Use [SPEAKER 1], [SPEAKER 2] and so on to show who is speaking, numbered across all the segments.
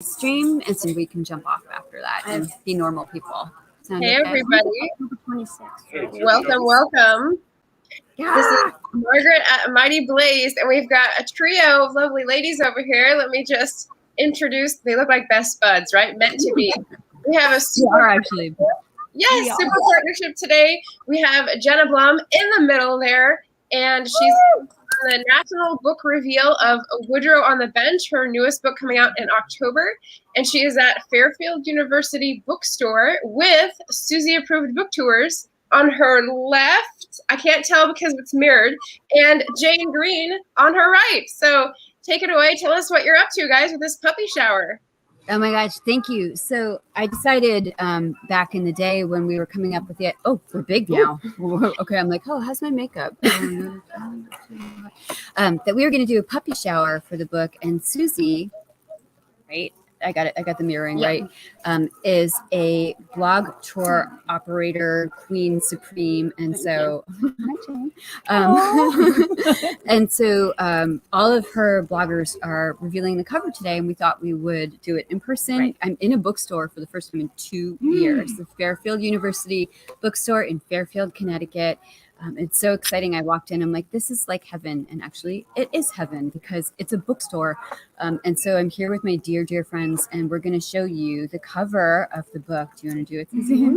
[SPEAKER 1] stream, and so we can jump off after that and be normal people.
[SPEAKER 2] Sound hey, okay? Everybody. 26th. Welcome. Yeah. This is Margaret at Mighty Blaze, and we've got a trio of lovely ladies over here. Let me just introduce. They look like best buds, right? Meant to be. We have a super
[SPEAKER 1] actually.
[SPEAKER 2] Yes, super partnership today. We have Jenna Blum in the middle there, and she's on the national book reveal of Woodrow on the Bench, her newest book coming out in October. And she is at Fairfield University Bookstore with Suzy Approved Book Tours on her left. I can't tell because it's mirrored. And Jane Green on her right. So take it away. Tell us what you're up to, guys, with this puppy shower.
[SPEAKER 1] Oh my gosh, thank you. So I decided back in the day when we were coming up with it. Oh, we're big now. Okay, I'm like, oh, how's my makeup? That we were going to do a puppy shower for the book, and Suzy, right? I got it. I got the mirroring right. Is a blog tour operator, queen supreme, and so and so all of her bloggers are revealing the cover today, and we thought we would do it in person. Right. I'm in a bookstore for the first time in 2 years, the Fairfield University Bookstore in Fairfield, Connecticut. It's so exciting. I walked in, I'm like, this is like heaven. And actually it is heaven because it's a bookstore. And so I'm here with my dear, dear friends, and we're going to show you the cover of the book. Do you want to do it, Suzy?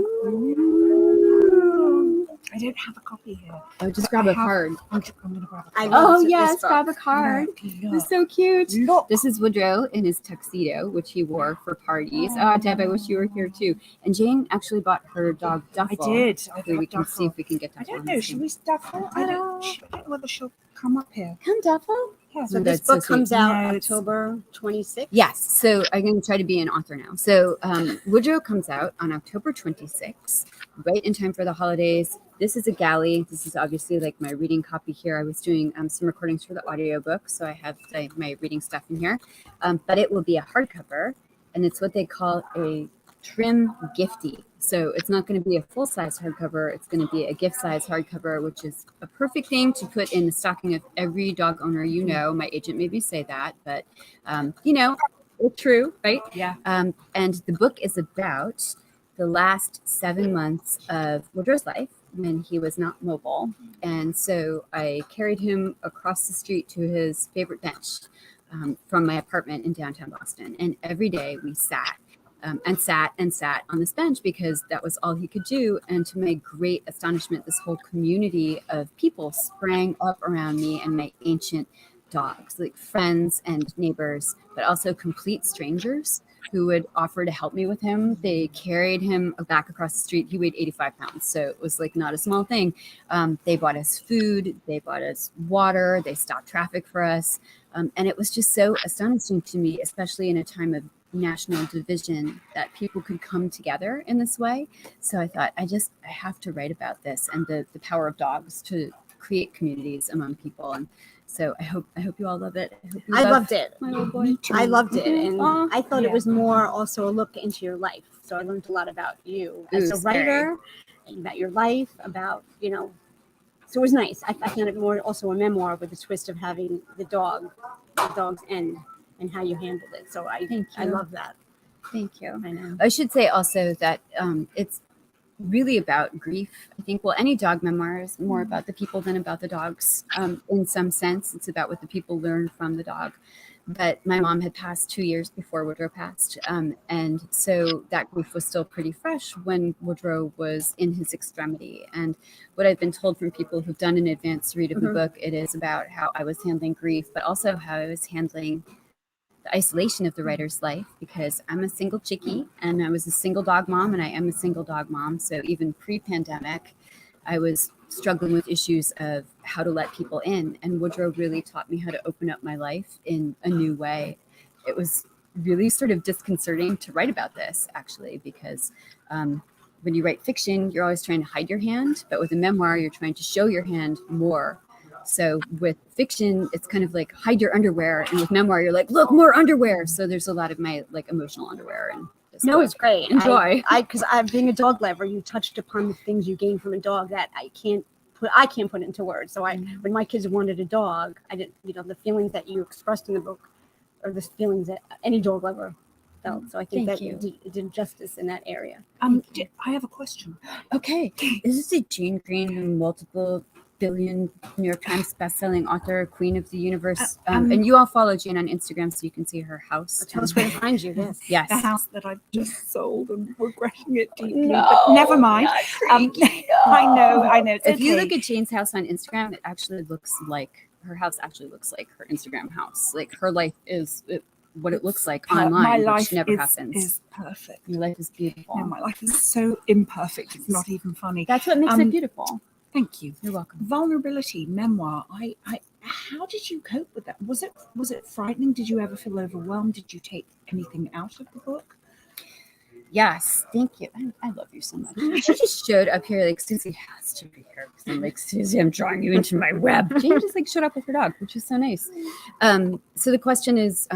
[SPEAKER 3] I don't have a copy here.
[SPEAKER 1] Oh, just grab a card.
[SPEAKER 3] I'm going to grab a
[SPEAKER 1] card. Oh, yes, grab a card. It's so cute. Look. This is Woodrow in his tuxedo, which he wore for parties. Oh, Deb, I wish you were here too. And Jane actually bought her dog Duffel.
[SPEAKER 3] I did.
[SPEAKER 1] So we can see if we can get Duffel.
[SPEAKER 3] I don't know. Should we Duffel? I don't know whether she'll come up here.
[SPEAKER 1] Come, Duffel.
[SPEAKER 4] Yeah, so this book comes out October 26th.
[SPEAKER 1] Yes. So I'm going to try to be an author now. So Woodrow comes out on October 26th, right in time for the holidays. This is a galley. This is obviously like my reading copy here. I was doing some recordings for the audiobook, so I have my reading stuff in here. But it will be a hardcover, and it's what they call a trim gifty. So it's not going to be a full-size hardcover. It's going to be a gift-size hardcover, which is a perfect thing to put in the stocking of every dog owner you know. My agent made me say that, but, you know, it's true, right?
[SPEAKER 3] Yeah.
[SPEAKER 1] And the book is about the last 7 months of Woodrow's life when he was not mobile. And so I carried him across the street to his favorite bench from my apartment in downtown Boston. And every day we sat and sat on this bench because that was all he could do. And to my great astonishment, this whole community of people sprang up around me and my ancient dogs, like friends and neighbors, but also complete strangers who would offer to help me with him. They carried him back across the street. He weighed 85 pounds, so it was like not a small thing. They bought us food, they bought us water, they stopped traffic for us. And it was just so astonishing to me, especially in a time of national division, that people could come together in this way. So I thought, I have to write about this and the power of dogs to create communities among people. And so I hope you all love it.
[SPEAKER 4] I loved it.
[SPEAKER 1] My little boy.
[SPEAKER 4] I loved it. And I thought it was more also a look into your life. So I learned a lot about you as a writer, about your life, about, you know, so it was nice. I found it more also a memoir with the twist of having the dog's end and how you handled it. So I love that.
[SPEAKER 1] Thank you.
[SPEAKER 4] I know.
[SPEAKER 1] I should say also that it's really about grief. I think, well, any dog memoir is more about the people than about the dogs. In some sense, it's about what the people learn from the dog. But my mom had passed 2 years before Woodrow passed. And so that grief was still pretty fresh when Woodrow was in his extremity. And what I've been told from people who've done an advanced read of the book, it is about how I was handling grief, but also how I was handling the isolation of the writer's life, because I'm a single chickie and I was a single dog mom, and I am a single dog mom. So even pre-pandemic, I was struggling with issues of how to let people in. And Woodrow really taught me how to open up my life in a new way. It was really sort of disconcerting to write about this, actually, because when you write fiction, you're always trying to hide your hand. But with a memoir, you're trying to show your hand more. So with fiction, it's kind of like hide your underwear. And with memoir, you're like, look, more underwear. So there's a lot of my like emotional underwear. And
[SPEAKER 4] no, it's great.
[SPEAKER 1] Enjoy.
[SPEAKER 4] Because being a dog lover, you touched upon the things you gain from a dog that I can't put into words. So when my kids wanted a dog, I didn't, the feelings that you expressed in the book are the feelings that any dog lover felt. So I think
[SPEAKER 1] Thank
[SPEAKER 4] that
[SPEAKER 1] you.
[SPEAKER 4] it did justice in that area.
[SPEAKER 3] I have a question.
[SPEAKER 1] Okay, this is a Jane Green, who multiple billion New York Times bestselling author, queen of the universe. And you all follow Jane on Instagram, so you can see her house.
[SPEAKER 4] Tell us where to find you. Yes.
[SPEAKER 1] Yes.
[SPEAKER 3] The house that I've just sold and regretting it deeply,
[SPEAKER 1] No,
[SPEAKER 3] but never mind. I know. It's
[SPEAKER 1] If you
[SPEAKER 3] okay.
[SPEAKER 1] look at Jane's house on Instagram, it actually looks like her house actually looks like her Instagram house. Like her life is what it looks like online,
[SPEAKER 3] my
[SPEAKER 1] which
[SPEAKER 3] life
[SPEAKER 1] never
[SPEAKER 3] is,
[SPEAKER 1] happens.
[SPEAKER 3] is perfect.
[SPEAKER 1] Your life is beautiful.
[SPEAKER 3] No, my life is so imperfect. It's not even funny.
[SPEAKER 1] That's what makes it beautiful.
[SPEAKER 3] Thank you.
[SPEAKER 1] You're welcome.
[SPEAKER 3] Vulnerability memoir. How did you cope with that? Was it frightening? Did you ever feel overwhelmed? Did you take anything out of the book?
[SPEAKER 1] Yes, thank you. I love you so much. She just showed up here like, Suzy has to be here because I'm like, Suzy, I'm drawing you into my web. Jane just like showed up with her dog, which is so nice. So the question is,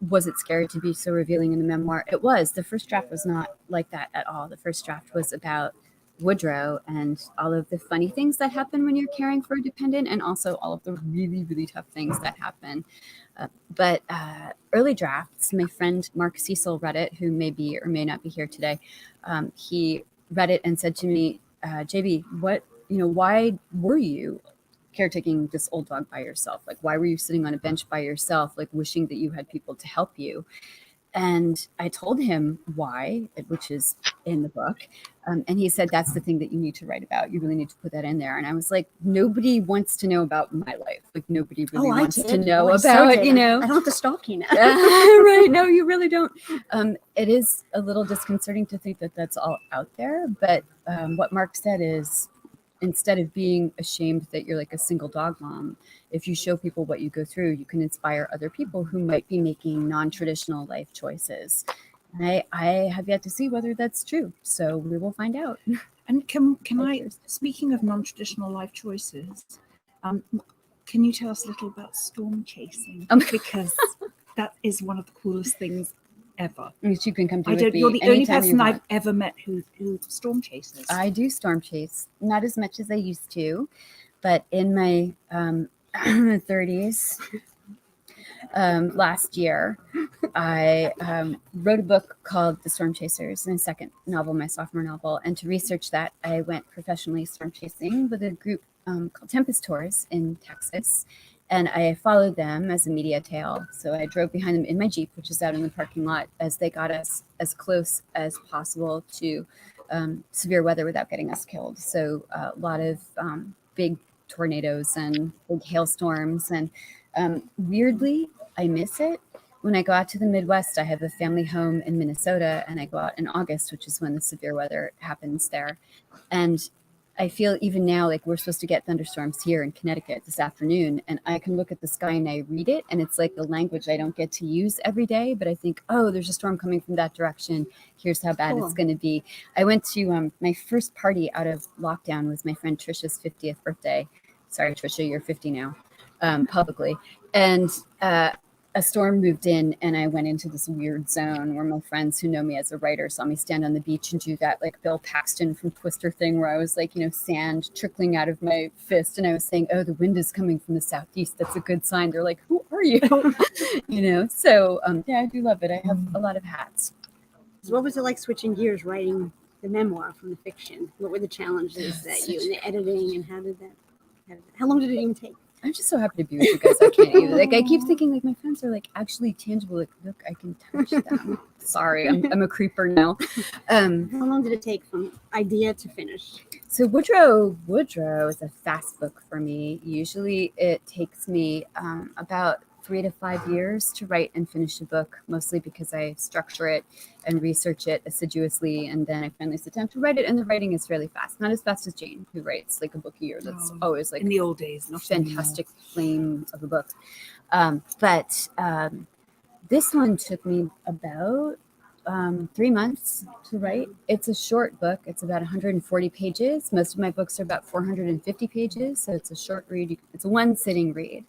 [SPEAKER 1] was it scary to be so revealing in the memoir? It was. The first draft was not like that at all. The first draft was about Woodrow and all of the funny things that happen when you're caring for a dependent, and also all of the really, really tough things that happen. But early drafts, my friend Mark Cecil read it, who may be or may not be here today. He read it and said to me, JB, why were you caretaking this old dog by yourself? Like, why were you sitting on a bench by yourself, like wishing that you had people to help you? And I told him why, which is in the book. And he said, that's the thing that you need to write about. You really need to put that in there. And I was like, nobody wants to know about my life. Like, nobody really wants to know about,
[SPEAKER 4] I don't have to stalk you now.
[SPEAKER 1] Right. No, you really don't. It is a little disconcerting to think that that's all out there. But what Mark said is, instead of being ashamed that you're like a single dog mom, if you show people what you go through, you can inspire other people who might be making non-traditional life choices. And I have yet to see whether that's true. So we will find out.
[SPEAKER 3] And can I, speaking of non-traditional life choices, can you tell us a little about storm chasing? Because that is one of the coolest things ever.
[SPEAKER 1] You can come do with me.
[SPEAKER 3] You're the only person I've ever met who storm chases.
[SPEAKER 1] I do storm chase, not as much as I used to, but in my 30s, last year, I wrote a book called The Storm Chasers, my second novel, my sophomore novel. And to research that, I went professionally storm chasing with a group called Tempest Tours in Texas. And I followed them as a media tail. So I drove behind them in my Jeep, which is out in the parking lot, as they got us as close as possible to severe weather without getting us killed. So a lot of big tornadoes and big hailstorms. And weirdly, I miss it. When I go out to the Midwest, I have a family home in Minnesota, and I go out in August, which is when the severe weather happens there. And I feel even now like we're supposed to get thunderstorms here in Connecticut this afternoon, and I can look at the sky and I read it, and it's like the language I don't get to use every day, but I think, oh, there's a storm coming from that direction. Here's how bad it's going to be. I went to my first party out of lockdown was my friend Trisha's 50th birthday. Sorry, Trisha, you're 50 now, publicly. And a storm moved in, and I went into this weird zone where my friends who know me as a writer saw me stand on the beach and do that like Bill Paxton from Twister thing where I was like, sand trickling out of my fist. And I was saying, oh, the wind is coming from the southeast. That's a good sign. They're like, who are you? So yeah, I do love it. I have a lot of hats.
[SPEAKER 4] So what was it like switching gears, writing the memoir from the fiction? What were the challenges that you, in the editing, and how long did it even take?
[SPEAKER 1] I'm just so happy to be with you guys. I can't even. Like, I keep thinking, like, my friends are like actually tangible. Like, look, I can touch them. Sorry, I'm a creeper now.
[SPEAKER 4] How long did it take from idea to finish?
[SPEAKER 1] So Woodrow is a fast book for me. Usually, it takes me about 3 to 5 years to write and finish a book, mostly because I structure it and research it assiduously, and then I finally sit down to write it, and the writing is really fast. Not as fast as Jane, who writes like a book a year. That's always like
[SPEAKER 3] in the old days, not
[SPEAKER 1] fantastic flame of a book. But this one took me about 3 months to write. It's a short book. It's about 140 pages. Most of my books are about 450 pages, so it's a short read. It's a one-sitting read.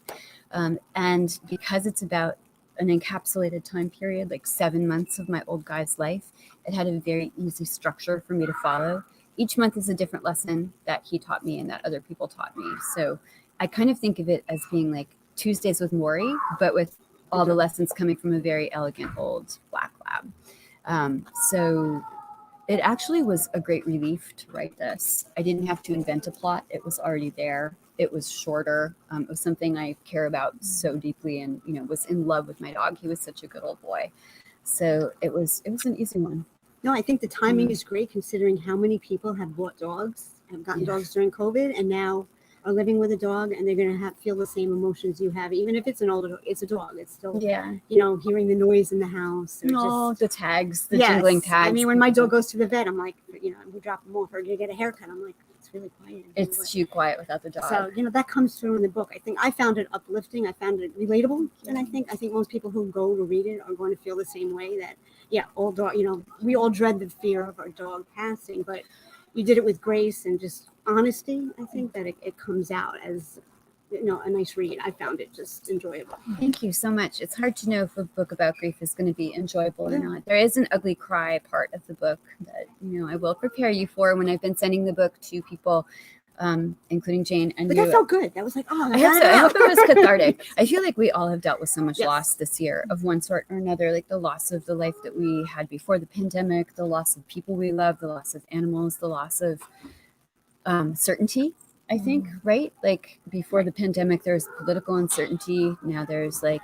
[SPEAKER 1] And because it's about an encapsulated time period, like 7 months of my old guy's life, it had a very easy structure for me to follow. Each month is a different lesson that he taught me and that other people taught me. So I kind of think of it as being like Tuesdays with Maury, but with all the lessons coming from a very elegant old black lab. So it actually was a great relief to write this. I didn't have to invent a plot. It was already there. It was shorter. It was something I care about so deeply, and was in love with my dog. He was such a good old boy. So it was an easy one.
[SPEAKER 4] No, I think the timing is great considering how many people have bought dogs, have gotten dogs during COVID, and now are living with a dog, and they're going to feel the same emotions you have, even if it's an older dog. It's a dog. It's still, hearing the noise in the house. Or
[SPEAKER 1] the tags, the jingling tags.
[SPEAKER 4] I mean, when my dog goes to the vet, I'm like, we drop him off, or to get a haircut. I'm like, it's really quiet.
[SPEAKER 1] It's too quiet without the dog.
[SPEAKER 4] So, that comes through in the book. I think I found it uplifting. I found it relatable. And I think most people who go to read it are going to feel the same way that, old dog, we all dread the fear of our dog passing, but you did it with grace and just honesty. I think that it comes out as, a nice read. I found it just enjoyable.
[SPEAKER 1] Thank you so much. It's hard to know if a book about grief is going to be enjoyable or not. There is an ugly cry part of the book that, I will prepare you for when I've been sending the book to people, including Jane and
[SPEAKER 4] but
[SPEAKER 1] you.
[SPEAKER 4] that felt good. That was like,
[SPEAKER 1] I hope it was cathartic. I feel like we all have dealt with so much loss this year of one sort or another, like the loss of the life that we had before the pandemic, the loss of people we love, the loss of animals, the loss of certainty, I think, right? Like before the pandemic, there was political uncertainty. Now there's like,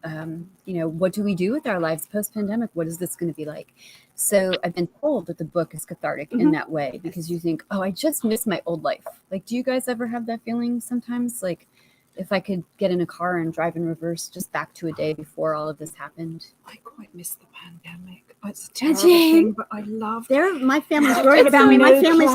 [SPEAKER 1] what do we do with our lives post-pandemic? What is this going to be like? So I've been told that the book is cathartic in that way, because you think, oh, I just miss my old life. Like, do you guys ever have that feeling sometimes? Like, if I could get in a car and drive in reverse just back to a day before all of this happened.
[SPEAKER 3] I quite miss the pandemic. It's a terrible thing, but I love it.
[SPEAKER 4] My family's worried about me. My family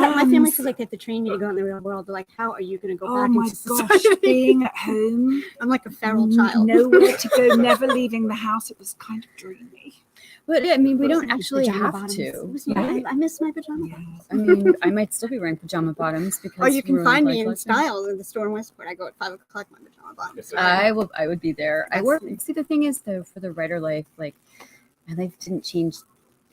[SPEAKER 4] feels like they have to train me to go in the real world. They're like, how are you going to go back into society?
[SPEAKER 3] Gosh, being at home.
[SPEAKER 4] I'm like a feral child.
[SPEAKER 3] Nowhere to go, never leaving the house. It was kind of dreamy.
[SPEAKER 1] But I mean, we don't actually have to.
[SPEAKER 4] Right? I miss my pajama bottoms.
[SPEAKER 1] I mean, I might still be wearing pajama bottoms because.
[SPEAKER 4] Or you can find me in style in the store in Westport. I go at 5:00 my pajama bottoms.
[SPEAKER 1] I would be there. See, the thing is, though, for the writer life, like my life didn't change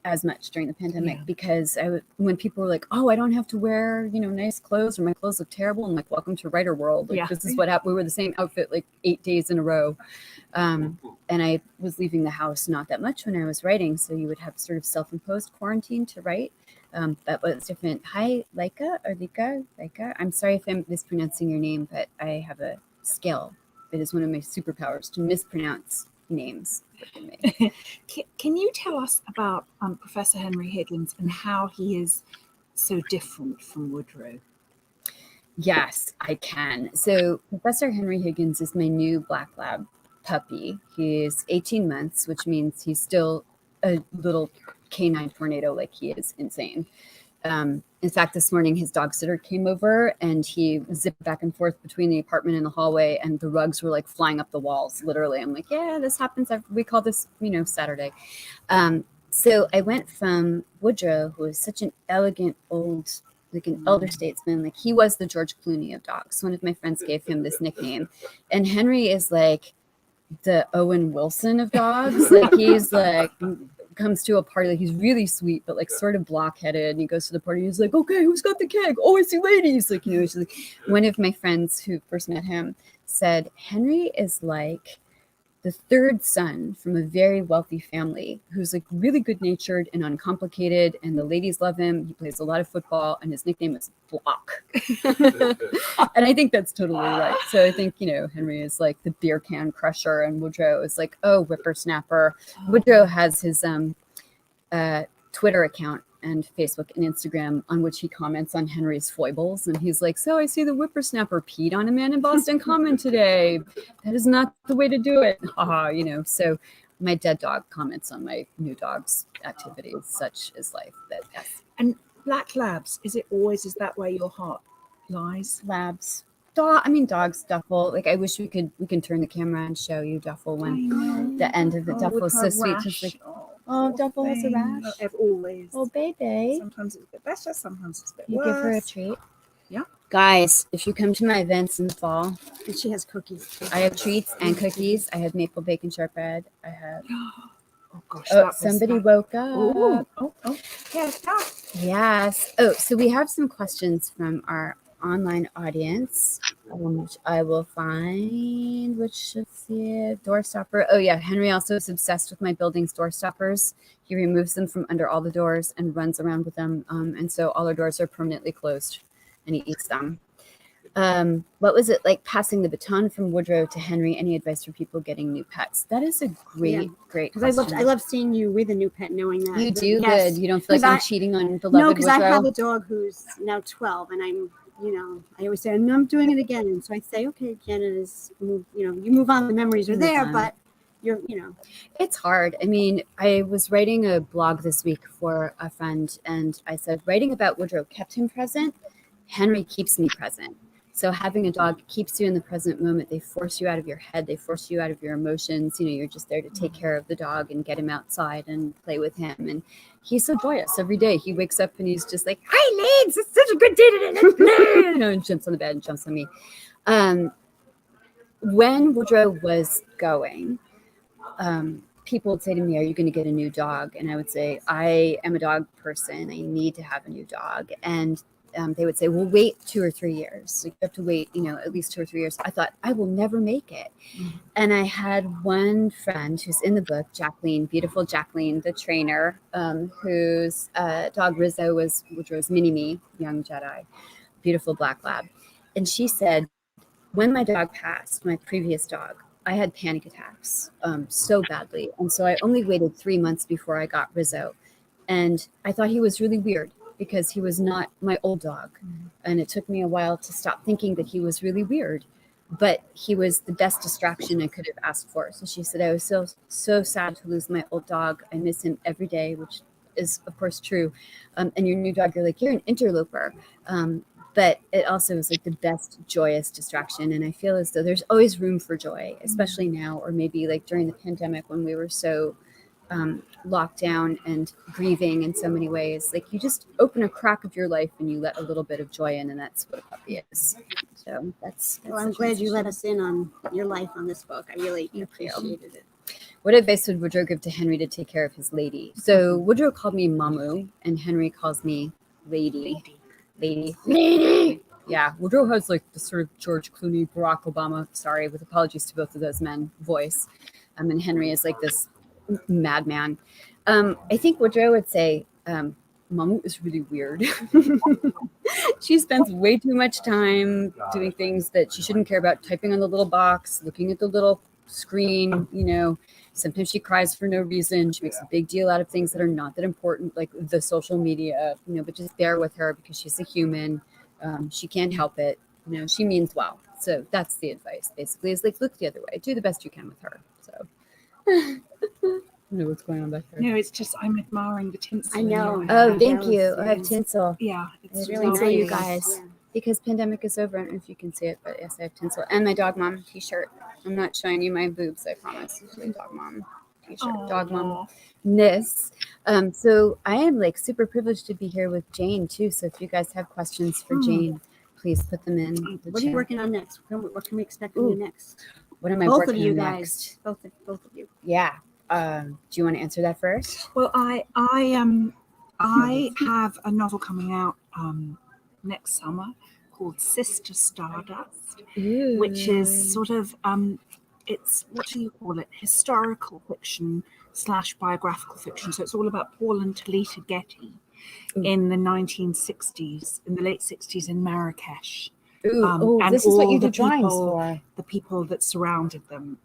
[SPEAKER 1] as much during the pandemic because when people were like, oh, I don't have to wear, nice clothes or my clothes look terrible. I'm like, welcome to writer world. Like, this is what happened. We were the same outfit like 8 days in a row. And I was leaving the house not that much when I was writing. So you would have sort of self-imposed quarantine to write. That was different. Hi, Laika or Lika. I'm sorry if I'm mispronouncing your name, but I have a skill. It is one of my superpowers to mispronounce names.
[SPEAKER 3] Can you tell us about Professor Henry Higgins and how he is so different from Woodrow?
[SPEAKER 1] Yes, I can. So Professor Henry Higgins is my new black lab puppy. He's 18 months, which means he's still a little canine tornado. Like, he is insane. In fact, this morning his dog sitter came over and he zipped back and forth between the apartment and the hallway, and the rugs were like flying up the walls. Literally, I'm like, yeah, this happens. We call this, Saturday. So I went from Woodrow, who is such an elegant old, like an elder statesman. Like, he was the George Clooney of dogs. One of my friends gave him this nickname, and Henry is like the Owen Wilson of dogs. Like, he's like, comes to a party, like, he's really sweet, but like sort of blockheaded, and he goes to the party, he's like, okay, who's got the keg? Oh, I see ladies. Like, he's like, one of my friends who first met him said Henry is like the third son from a very wealthy family who's like really good natured and uncomplicated, and the ladies love him. He plays a lot of football, and his nickname is Block. And I think that's totally right. So I think, Henry is like the beer can crusher, and Woodrow is like, oh, whippersnapper. Woodrow has his Twitter account and Facebook and Instagram on which he comments on Henry's foibles. And he's like, so I see the whippersnapper peed on a man in Boston Common today. That is not the way to do it. So my dead dog comments on my new dog's activities. Such is life. Yes.
[SPEAKER 3] And black labs, is that where your heart lies?
[SPEAKER 1] Labs. Dogs, Duffel. Like, I wish we can turn the camera and show you Duffel when the end of the Duffel is so sweet. Just like, oh, Duffel has a rash.
[SPEAKER 3] Always.
[SPEAKER 1] Oh, baby.
[SPEAKER 3] Sometimes it's a bit better, sometimes it's a bit
[SPEAKER 1] worse. You give her a treat?
[SPEAKER 3] Yeah.
[SPEAKER 1] Guys, if you come to my events in the fall,
[SPEAKER 4] and she has cookies.
[SPEAKER 1] I have treats and cookies. I have maple bacon shortbread. I have.
[SPEAKER 3] Oh gosh!
[SPEAKER 1] Somebody woke up.
[SPEAKER 3] Oh. Yes.
[SPEAKER 1] Oh, so we have some questions from our online audience. which I will find, which, let's see, door stopper. Oh yeah, Henry also is obsessed with my building's door stoppers. He removes them from under all the doors and runs around with them. And so all our doors are permanently closed and he eats them. What was it like passing the baton from Woodrow to Henry? Any advice for people getting new pets? That is a great
[SPEAKER 4] Because
[SPEAKER 1] question.
[SPEAKER 4] I love seeing you with a new pet, knowing that
[SPEAKER 1] You do
[SPEAKER 4] yes.
[SPEAKER 1] good. You don't feel like I'm cheating on beloved
[SPEAKER 4] No, because I
[SPEAKER 1] Woodrow?
[SPEAKER 4] have a dog who's now 12, and I'm, I always say, I'm doing it again. And so I say, okay, Jenna, you move on, the memories are there, but you're.
[SPEAKER 1] It's hard. I mean, I was writing a blog this week for a friend, and I said, writing about Woodrow kept him present. Henry keeps me present. So having a dog keeps you in the present moment. They force you out of your head. They force you out of your emotions. You're just there to take care of the dog and get him outside and play with him. And he's so joyous every day. He wakes up and he's just like, hi, Legs, it's such a good day today. Let's play. And jumps on the bed and jumps on me. When Woodrow was going, people would say to me, are you going to get a new dog? And I would say, I am a dog person. I need to have a new dog. And they would say, well, wait 2 or 3 years. So you have to wait, at least 2 or 3 years. I thought, I will never make it. Mm-hmm. And I had one friend who's in the book, Jacqueline, beautiful Jacqueline, the trainer, whose dog Rizzo was Woodrow's mini-me, young Jedi, beautiful black lab. And she said, when my dog passed, my previous dog, I had panic attacks so badly. And so I only waited 3 months before I got Rizzo. And I thought he was really weird because he was not my old dog. Mm-hmm. And it took me a while to stop thinking that he was really weird. But he was the best distraction I could have asked for. So she said, I was so sad to lose my old dog. I miss him every day, which is, of course, true. And your new dog, you're an interloper. But it also is like the best joyous distraction. And I feel as though there's always room for joy, especially now, or maybe like during the pandemic when we were so locked down and grieving in so many ways. Like you just open a crack of your life and you let a little bit of joy in, and that's what a puppy is. So that's
[SPEAKER 4] well, I'm glad you let us in on your life on this book. I really appreciated it.
[SPEAKER 1] What advice would Woodrow give to Henry to take care of his lady? So Woodrow called me Mamu and Henry calls me Lady. Yeah, Woodrow has like the sort of George Clooney, Barack Obama, sorry, with apologies to both of those men, voice. And Henry is like this madman. I think Woodrow would say, Mamu is really weird. She spends way too much time doing things that she shouldn't care about, typing on the little box, looking at the little screen, Sometimes she cries for no reason. She makes a big deal out of things that are not that important, like the social media, but just bear with her because she's a human. She can't help it. She means well. So that's the advice, basically, is like, look the other way. Do the best you can with her. So I don't know what's going on back there.
[SPEAKER 3] No, it's just I'm admiring the tinsel.
[SPEAKER 4] I know.
[SPEAKER 1] Oh, thank you. I have tinsel.
[SPEAKER 3] Yeah.
[SPEAKER 1] It's really nice. You guys. Yeah. Because pandemic is over. I don't know if you can see it, but yes, I have tinsel. And my dog mom t-shirt. I'm not showing you my boobs, I promise. It's my dog mom t-shirt. Aww. Dog mom ness. So I am like super privileged to be here with Jane too. So if you guys have questions for Jane, please put them in the
[SPEAKER 4] What are you working on next? What can we expect from you next?
[SPEAKER 1] What am I
[SPEAKER 4] both
[SPEAKER 1] working
[SPEAKER 4] of you
[SPEAKER 1] on
[SPEAKER 4] guys.
[SPEAKER 1] Next?
[SPEAKER 4] Both of you.
[SPEAKER 1] Yeah. Do you want to answer that first?
[SPEAKER 3] Well, I have a novel coming out next summer called Sister Stardust, which is sort of it's, what do you call it? Historical fiction / biographical fiction. So it's all about Paul and Talita Getty in the 1960s, in the late 60s in Marrakesh.
[SPEAKER 1] And this is what you do drawings for.
[SPEAKER 3] The people that surrounded them,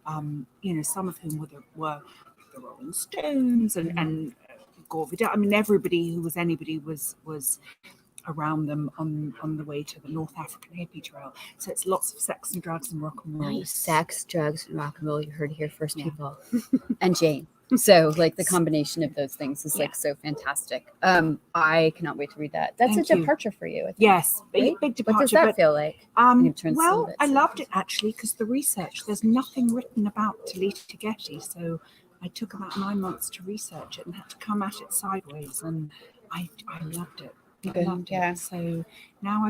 [SPEAKER 3] some of whom were the Rolling Stones and Gore Vidal. I mean, everybody who was anybody was around them on the way to the North African hippie trail. So it's lots of sex and drugs and rock and roll.
[SPEAKER 1] Nice. Sex, drugs, and rock and roll. You heard it here first, people. And Jane. So like the combination of those things is like so fantastic. I cannot wait to read that. That's a departure for you. I think.
[SPEAKER 3] Yes, big departure.
[SPEAKER 1] What does that feel like?
[SPEAKER 3] Well, I loved it actually because the research. There's nothing written about Talita Getty, so I took about 9 months to research it and had to come at it sideways, and I loved it.
[SPEAKER 1] Yeah.
[SPEAKER 3] So now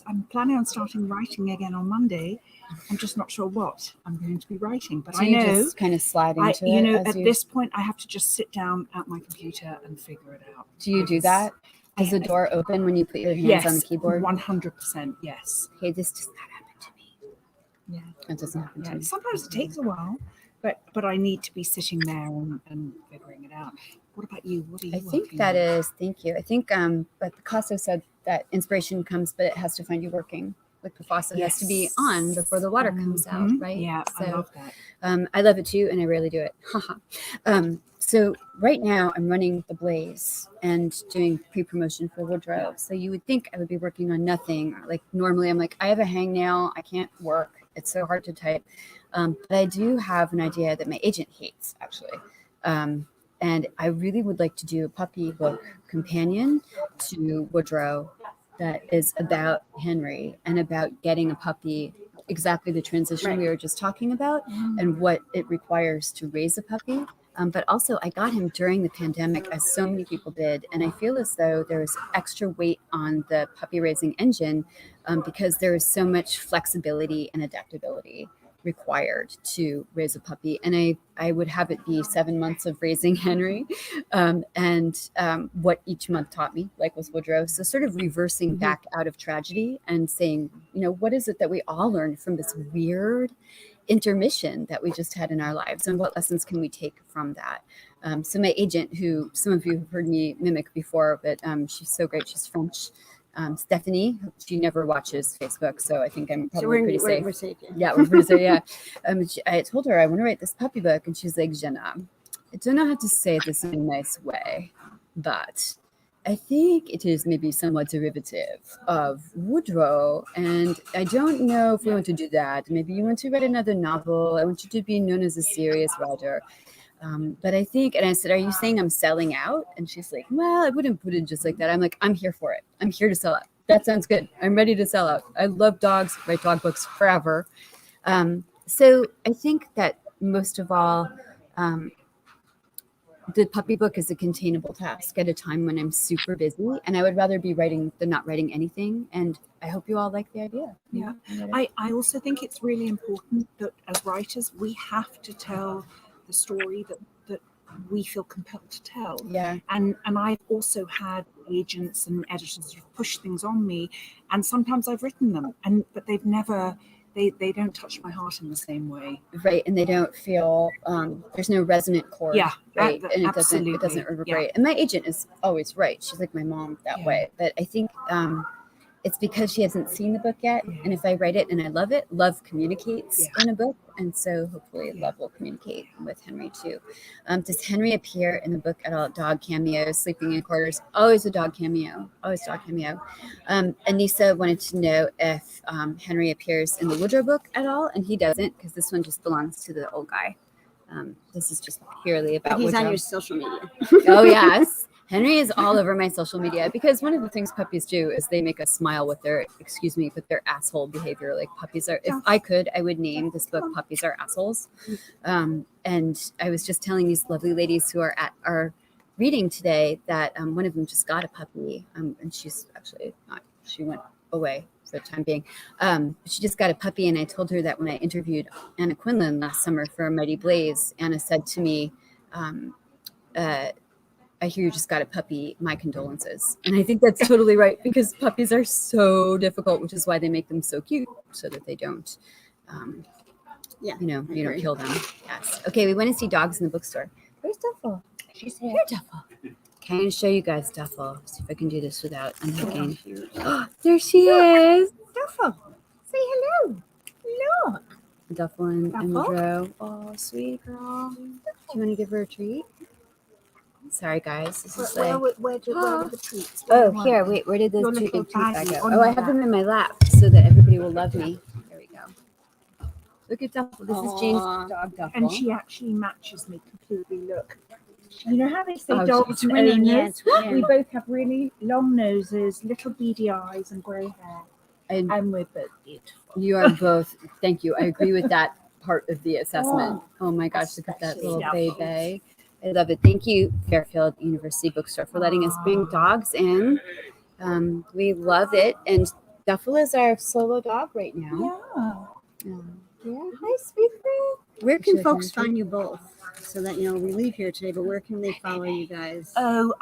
[SPEAKER 3] I'm planning on starting writing again on Monday. I'm just not sure what I'm going to be writing, but I know
[SPEAKER 1] just kind of slide into it.
[SPEAKER 3] At this point, I have to just sit down at my computer and figure it out.
[SPEAKER 1] Do you do that? Does the door open when you put your hands on the keyboard?
[SPEAKER 3] 100%. Yes.
[SPEAKER 1] Okay, this does not happen to me.
[SPEAKER 3] Yeah.
[SPEAKER 1] That doesn't happen to
[SPEAKER 3] Yeah.
[SPEAKER 1] me.
[SPEAKER 3] Sometimes it takes a while, but I need to be sitting there and figuring it out. What about you? What are you
[SPEAKER 1] I think
[SPEAKER 3] working
[SPEAKER 1] that
[SPEAKER 3] on?
[SPEAKER 1] is, thank you. I think, but Picasso said that inspiration comes, but it has to find you working. Like the faucet has to be on before the water comes out, right?
[SPEAKER 3] Yeah,
[SPEAKER 1] So,
[SPEAKER 3] I love that.
[SPEAKER 1] I love it too, and I rarely do it. So right now I'm running the Blaze and doing pre-promotion for Woodrow. So you would think I would be working on nothing. Like normally I'm like, I have a hangnail, I can't work. It's so hard to type. But I do have an idea that my agent hates, actually. And I really would like to do a puppy book companion to Woodrow that is about Henry and about getting a puppy, exactly the transition we were just talking about and what it requires to raise a puppy. But also, I got him during the pandemic, as so many people did. And I feel as though there's extra weight on the puppy raising engine because there is so much flexibility and adaptability required to raise a puppy. And I would have it be 7 months of raising Henry and what each month taught me, like with Woodrow. So sort of reversing back out of tragedy and saying, you know, what is it that we all learned from this weird intermission that we just had in our lives, and what lessons can we take from that? So my agent, who some of you have heard me mimic before, but she's so great, she's French, Stephanie, she never watches Facebook, so I think I'm probably pretty safe.
[SPEAKER 4] We're safe.
[SPEAKER 1] Yeah, we're pretty safe, yeah. I told her I want to write this puppy book, and she's like, Jenna, I don't know how to say this in a nice way, but I think it is maybe somewhat derivative of Woodrow, and I don't know if we want to do that. Maybe you want to write another novel. I want you to be known as a serious writer. But I think, and I said, are you saying I'm selling out? And she's like, well, I wouldn't put it just like that. I'm like, I'm here for it. I'm here to sell out. That sounds good. I'm ready to sell out. I love dogs, write dog books forever. So I think that most of all, the puppy book is a containable task at a time when I'm super busy, and I would rather be writing than not writing anything. And I hope you all like the idea.
[SPEAKER 3] Yeah. I also think it's really important that as writers, we have to tell the story that we feel compelled to tell.
[SPEAKER 1] Yeah.
[SPEAKER 3] And I've also had agents and editors sort of push things on me, and sometimes I've written them, but they've never. They don't touch my heart in the same way.
[SPEAKER 1] Right. And they don't feel there's no resonant chord.
[SPEAKER 3] Yeah.
[SPEAKER 1] Right. And it
[SPEAKER 3] absolutely.
[SPEAKER 1] doesn't reverberate. And my agent is always right. She's like my mom that way. But I think it's because she hasn't seen the book yet. And if I write it and I love it, love communicates in a book. And so hopefully love will communicate with Henry too. Does Henry appear in the book at all? Dog cameos, sleeping in quarters, always a dog cameo, always dog cameo. Anissa wanted to know if Henry appears in the Woodrow book at all. And he doesn't, because this one just belongs to the old guy. This is just purely about
[SPEAKER 4] He's
[SPEAKER 1] Woodrow.
[SPEAKER 4] on your social media.
[SPEAKER 1] Oh, yes. Henry is all over my social media because one of the things puppies do is they make us smile with their, with their asshole behavior. Like puppies are, if I could, I would name this book Puppies Are Assholes. And I was just telling these lovely ladies who are at our reading today that one of them just got a puppy. And she's actually not, she went away for the time being. She just got a puppy. And I told her that when I interviewed Anna Quinlan last summer for Mighty Blaze, Anna said to me, I hear you just got a puppy. My condolences. And I think that's totally right because puppies are so difficult, which is why they make them so cute so that they don't, you don't kill them. Yes. Okay. We went to see dogs in the bookstore. Where's Duffel? She's here. Here, Duffel. Can I show you guys Duffel? See if I can do this without unhooking. Oh, there she is.
[SPEAKER 4] Duffel, say hello. Look.
[SPEAKER 1] Duffel and Woodrow. Oh, sweet girl. Do you want to give her a treat? Sorry, guys. This is like.
[SPEAKER 4] Where the treats?
[SPEAKER 1] Oh, here. Wait. Where did those
[SPEAKER 4] Your
[SPEAKER 1] two
[SPEAKER 4] little
[SPEAKER 1] big teeth back
[SPEAKER 4] baggie
[SPEAKER 1] go?
[SPEAKER 4] on
[SPEAKER 1] Oh, I
[SPEAKER 4] your
[SPEAKER 1] have
[SPEAKER 4] lap.
[SPEAKER 1] them in my lap so that everybody will love me. There we go. Look at Duffel. This is Jane's dog, Duffel.
[SPEAKER 3] And she actually matches me completely. Look. You know how they say
[SPEAKER 1] Oh,
[SPEAKER 3] dogs and
[SPEAKER 4] twinning,
[SPEAKER 3] owners?
[SPEAKER 4] yeah.
[SPEAKER 3] We both have really long noses, little beady eyes, and grey hair.
[SPEAKER 1] And
[SPEAKER 3] And we're both beautiful.
[SPEAKER 1] you are both. Thank you. I agree with that part of the assessment. Oh my gosh, look at that little baby. I love it. Thank you, Fairfield University Bookstore, for letting us bring dogs in. We love it. And Duffel is our solo dog right now.
[SPEAKER 3] Yeah.
[SPEAKER 1] Yeah. Hi, sweet girl.
[SPEAKER 4] Where can folks find you both? So that, we leave here today, but where can they follow you guys?
[SPEAKER 3] Oh,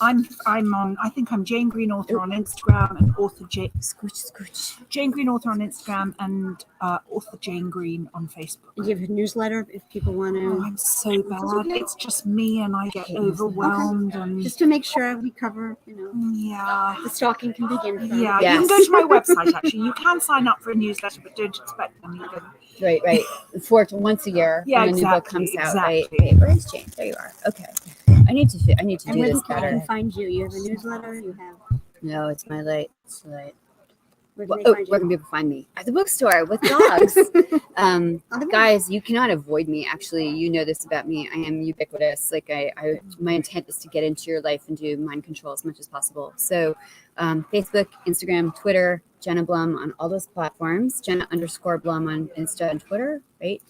[SPEAKER 3] I'm on. I think I'm Jane Green Author on Instagram and author Jane Green Author on Instagram and author Jane Green on Facebook.
[SPEAKER 4] Do you have a newsletter if people want to?
[SPEAKER 3] Oh, I'm so bad. It's just me, and I get overwhelmed. And
[SPEAKER 4] just to make sure we cover,
[SPEAKER 3] yeah,
[SPEAKER 4] the stalking can begin. From.
[SPEAKER 3] Yeah,
[SPEAKER 1] Yes.
[SPEAKER 3] you can go to my website. Actually, you can sign up for a newsletter, but don't expect them.
[SPEAKER 1] Right. For once a year,
[SPEAKER 3] Yeah,
[SPEAKER 1] when a new book
[SPEAKER 3] exactly,
[SPEAKER 1] comes out.
[SPEAKER 3] exactly.
[SPEAKER 1] Right. Where is Jane? There you are. Okay. I need to
[SPEAKER 4] And
[SPEAKER 1] do
[SPEAKER 4] where
[SPEAKER 1] this
[SPEAKER 4] people
[SPEAKER 1] better.
[SPEAKER 4] can find you. You have a newsletter. You have.
[SPEAKER 1] No, it's my light. It's the light.
[SPEAKER 4] Where
[SPEAKER 1] Well,
[SPEAKER 4] can they find
[SPEAKER 1] where
[SPEAKER 4] you?
[SPEAKER 1] can people find me? At the bookstore with dogs.
[SPEAKER 4] book.
[SPEAKER 1] Guys, you cannot avoid me. Actually, you know this about me. I am ubiquitous. Like my intent is to get into your life and do mind control as much as possible. So, Facebook, Instagram, Twitter, Jenna Blum on all those platforms. Jenna_Blum on Insta and Twitter. Right.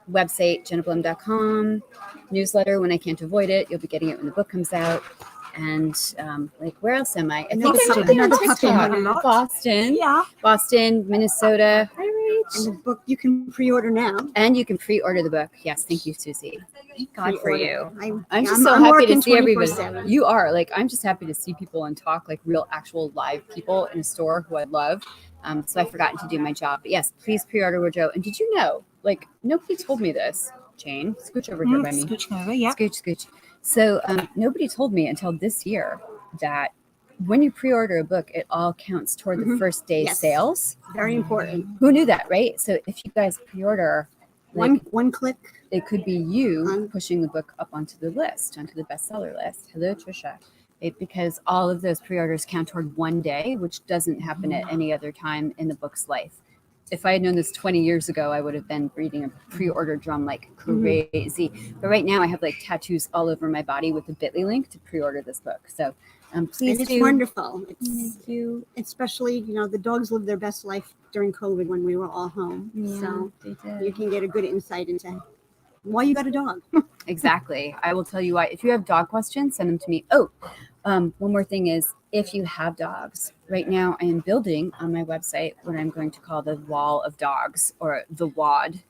[SPEAKER 1] Website jennablum.com. Newsletter when I can't avoid it. You'll be getting it when the book comes out. And where else am I? I think I'm on TikTok. Boston, Minnesota. Hi, Rach.
[SPEAKER 4] And the book you can pre-order now.
[SPEAKER 1] And you can pre-order the book. Yes, thank you, Suzy. Thank God for you. I'm just
[SPEAKER 4] I'm
[SPEAKER 1] so happy to see
[SPEAKER 4] 24/7.
[SPEAKER 1] everybody. You are I'm just happy to see people and talk like real, actual live people in a store who I love. So I've forgotten to do my job. But yes, please pre-order Woodrow. And did you know? Nobody told me this. Jane, scooch over here by me.
[SPEAKER 3] Scooch over, yeah.
[SPEAKER 1] Scooch. So nobody told me until this year that when you pre-order a book, it all counts toward the first day sales.
[SPEAKER 4] Very important.
[SPEAKER 1] Who knew that, right? So if you guys pre-order,
[SPEAKER 4] one click,
[SPEAKER 1] it could be you pushing the book up onto the list, onto the bestseller list. Hello, Trisha. Because all of those pre-orders count toward one day, which doesn't happen at any other time in the book's life. If I had known this 20 years ago, I would have been beating a pre-order drum like crazy. But right now I have tattoos all over my body with a bit.ly link to pre-order this book. So please
[SPEAKER 4] and it's wonderful. Thank you. Especially, the dogs lived their best life during COVID when we were all home.
[SPEAKER 1] Yeah,
[SPEAKER 4] so
[SPEAKER 1] they did.
[SPEAKER 4] You can get a good insight into why you got a dog.
[SPEAKER 1] Exactly. I will tell you why. If you have dog questions, send them to me. One more thing is, if you have dogs, right now I am building on my website what I'm going to call the wall of dogs, or the WOD.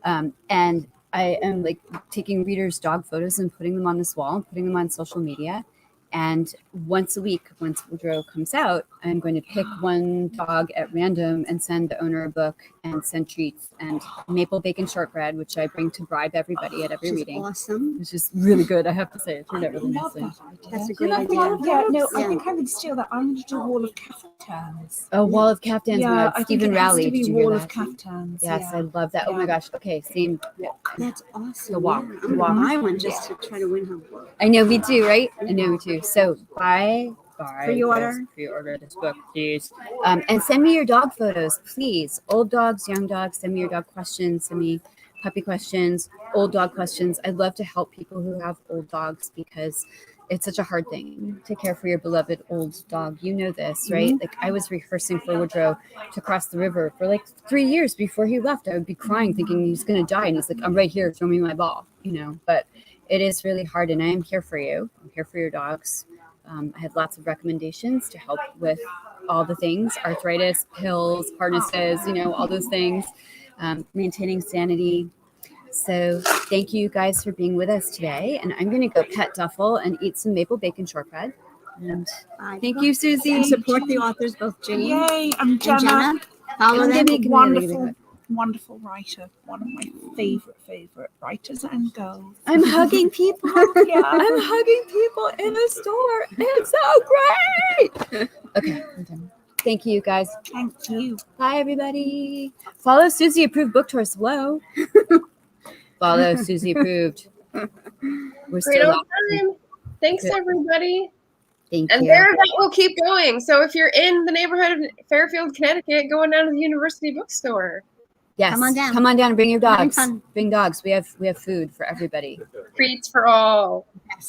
[SPEAKER 1] And I am taking readers' dog photos and putting them on this wall and putting them on social media. And once a week, once Woodrow comes out, I'm going to pick one dog at random and send the owner a book and send treats and maple bacon shortbread, which I bring to bribe everybody at every reading.
[SPEAKER 4] Awesome.
[SPEAKER 1] Which is really good, I have to say. It turned out really nicely.
[SPEAKER 4] That's a great idea.
[SPEAKER 3] I think I would steal that. I'm going to do a wall of caftans.
[SPEAKER 1] A wall of caftans.
[SPEAKER 3] Yeah, I think
[SPEAKER 1] Stephen
[SPEAKER 3] it has
[SPEAKER 1] Rowley.
[SPEAKER 3] to be
[SPEAKER 1] Did you
[SPEAKER 3] wall
[SPEAKER 1] hear
[SPEAKER 3] of
[SPEAKER 1] that?
[SPEAKER 3] caftans.
[SPEAKER 1] Yes,
[SPEAKER 3] yeah.
[SPEAKER 1] I love that. Oh my gosh. Okay, same.
[SPEAKER 4] That's awesome.
[SPEAKER 1] The walk.
[SPEAKER 4] Yeah. I'm going to buy one just to try to win her book.
[SPEAKER 1] I know, me too, right? I know, me too. So pre-order this book, please. And send me your dog photos, please. Old dogs, young dogs. Send me your dog questions. Send me puppy questions, old dog questions. I'd love to help people who have old dogs because it's such a hard thing to care for your beloved old dog. You know this, right? I was rehearsing for Woodrow to cross the river for 3 years before he left. I would be crying thinking he's going to die. And he's like, I'm right here. Throw me my ball, But it is really hard. And I am here for you. I'm here for your dogs. I have lots of recommendations to help with all the things, arthritis, pills, harnesses, all those things, maintaining sanity. So thank you guys for being with us today. And I'm going to go pet Duffel and eat some maple bacon shortbread. And thank you, Suzy.
[SPEAKER 4] And support the authors, both Jane
[SPEAKER 3] Yay, I'm Jenna.
[SPEAKER 4] Follow them.
[SPEAKER 3] Wonderful writer. One of my favorite writers and girls.
[SPEAKER 1] I'm hugging people.
[SPEAKER 3] Yeah.
[SPEAKER 1] I'm hugging people in the store. It's so great. Okay, I'm done. Thank you, guys.
[SPEAKER 3] Thank you.
[SPEAKER 1] Bye, everybody. Follow Suzy Approved Book Tours. Hello. Follow Suzy Approved. We're
[SPEAKER 2] Great
[SPEAKER 1] still
[SPEAKER 2] old time. Thanks, everybody.
[SPEAKER 1] Thank
[SPEAKER 2] and
[SPEAKER 1] you.
[SPEAKER 2] there that will keep going. So if you're in the neighborhood of Fairfield, Connecticut, going down to the University Bookstore.
[SPEAKER 1] Yes. Come on down and bring your dogs. Bring dogs. We have food for everybody.
[SPEAKER 2] Treats for all.